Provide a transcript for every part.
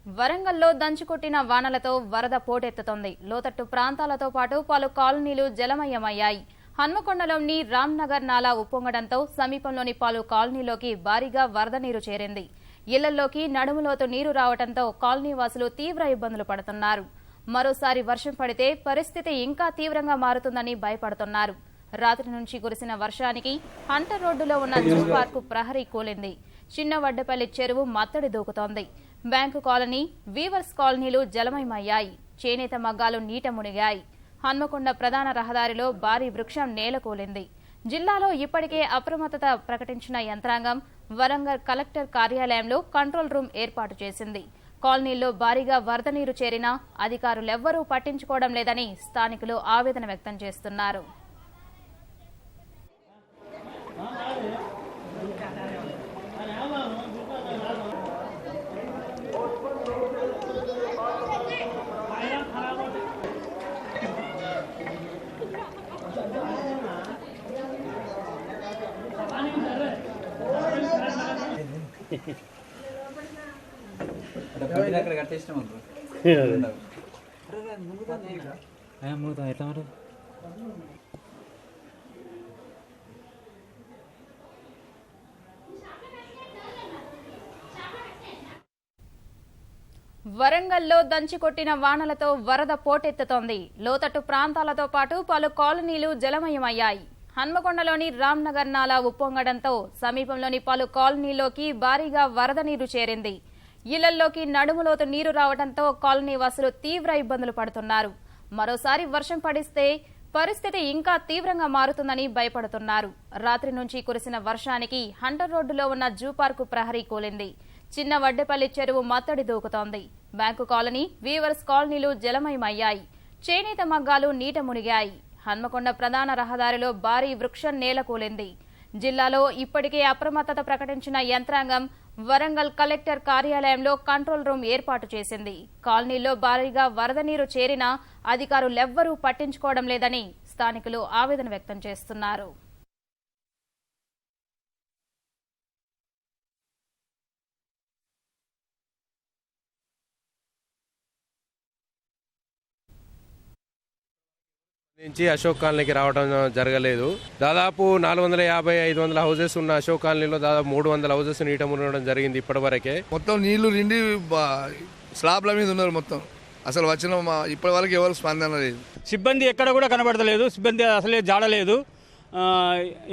వరంగల్లో దంచుకొట్టిన వానలతో వరద పోటెత్తుతోంది. లోతట్టు ప్రాంతాలతో పాటు పలు కాలనీలు జలమయమయ్యాయి. హన్మకొండలోని రామ్నగర్ నాలా ఉప్పొంగడంతో సమీపంలోని పలు కాలనీలోకి భారీగా వరద నీరు చేరింది. ఇళ్లలోకి నడుములోతు నీరు రావడంతో కాలనీవాసులు తీవ్ర ఇబ్బందులు పడుతున్నారు. మరోసారి వర్షం పడితే పరిస్థితి ఇంకా తీవ్రంగా మారుతుందని భయపడుతున్నారు. రాత్రి నుంచి కురిసిన వర్షానికి హంటర్ రోడ్డులో ఉన్న జూ పార్కు ప్రహరీ కూలింది. చిన్నవడ్డపల్లి చెరువు మత్తడి దూకుతోంది. బ్యాంకు కాలనీ, వీవర్స్ కాలనీలు జలమయమయ్యాయి. చేనేత మగ్గాలు నీట మునిగాయి. హన్మకొండ ప్రధాన రహదారిలో భారీ వృక్షం నేలకూలింది. జిల్లాలో ఇప్పటికే అప్రమత్తత ప్రకటించిన యంత్రాంగం వరంగల్ కలెక్టర్ కార్యాలయంలో కంట్రోల్ రూమ్ ఏర్పాటు చేసింది. కాలనీల్లో భారీగా వరద నీరు చేరినా అధికారులెవ్వరూ పట్టించుకోవడం లేదని స్థానికులు ఆవేదన వ్యక్తం చేస్తున్నారు. వరంగల్లో దంచికొట్టిన వానలతో వరద పోటెత్తుతోంది. లోతట్టు ప్రాంతాలతో పాటు పలు కాలనీలు జలమయమయ్యాయి. హన్మకొండలోని రామ్నగర్ నాలా ఉప్పొంగడంతో సమీపంలోని పలు కాలనీలోకి భారీగా వరద నీరు చేరింది. ఇళ్లలోకి నడుములోతు నీరు రావడంతో కాలనీ వాసులు తీవ్ర ఇబ్బందులు పడుతున్నారు. మరోసారి వర్షం పడిస్తే పరిస్థితి ఇంకా తీవ్రంగా మారుతుందని భయపడుతున్నారు. రాత్రి నుంచి కురిసిన వర్షానికి హంటర్ రోడ్డులో ఉన్న జూ పార్కు ప్రహరీ కూలింది. చిన్న వడ్డెపల్లి చెరువు మత్తడి దూకుతోంది. బ్యాంకు కాలనీ, వీవర్స్ కాలనీలు జలమయమయ్యాయి. చేనేత మగ్గాలు నీట మునిగాయి. హన్మకొండ ప్రధాన రహదారిలో భారీ వృక్షం నేలకూలింది. జిల్లాలో ఇప్పటికే అప్రమత్తత ప్రకటించిన యంత్రాంగం వరంగల్ కలెక్టర్ కార్యాలయంలో కంట్రోల్ రూమ్ ఏర్పాటు చేసింది. కాలనీల్లో భారీగా వరద నీరు చేరినా అధికారులెవ్వరూ పట్టించుకోవడం లేదని స్థానికులు ఆవేదన వ్యక్తం చేస్తున్నారు. నుంచి అశోక్ కాలనీకి రావడం జరగలేదు. దాదాపు 450-500 హౌసెస్ ఉన్న అశోక్ కాలనీలో దాదాపు 300 హౌసెస్ నీట మునగడం జరిగింది. ఇప్పటి వరకే మొత్తం నీళ్లు నిండి స్లాబ్ల మీద ఉన్నారు. మొత్తం అసలు వచ్చిన ఇప్పటి వరకు ఎవరు స్పందన లేదు. సిబ్బంది ఎక్కడ కూడా కనబడతలేదు. సిబ్బంది అసలే జాడలేదు,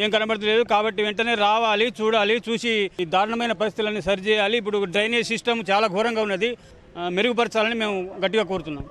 ఏం కనబడతలేదు. కాబట్టి వెంటనే రావాలి, చూడాలి, చూసి ఈ దారుణమైన పరిస్థితులన్నీ సరిచేయాలి. ఇప్పుడు డ్రైనేజ్ సిస్టమ్ చాలా ఘోరంగా ఉన్నది, మెరుగుపరచాలని మేము గట్టిగా కోరుతున్నాం.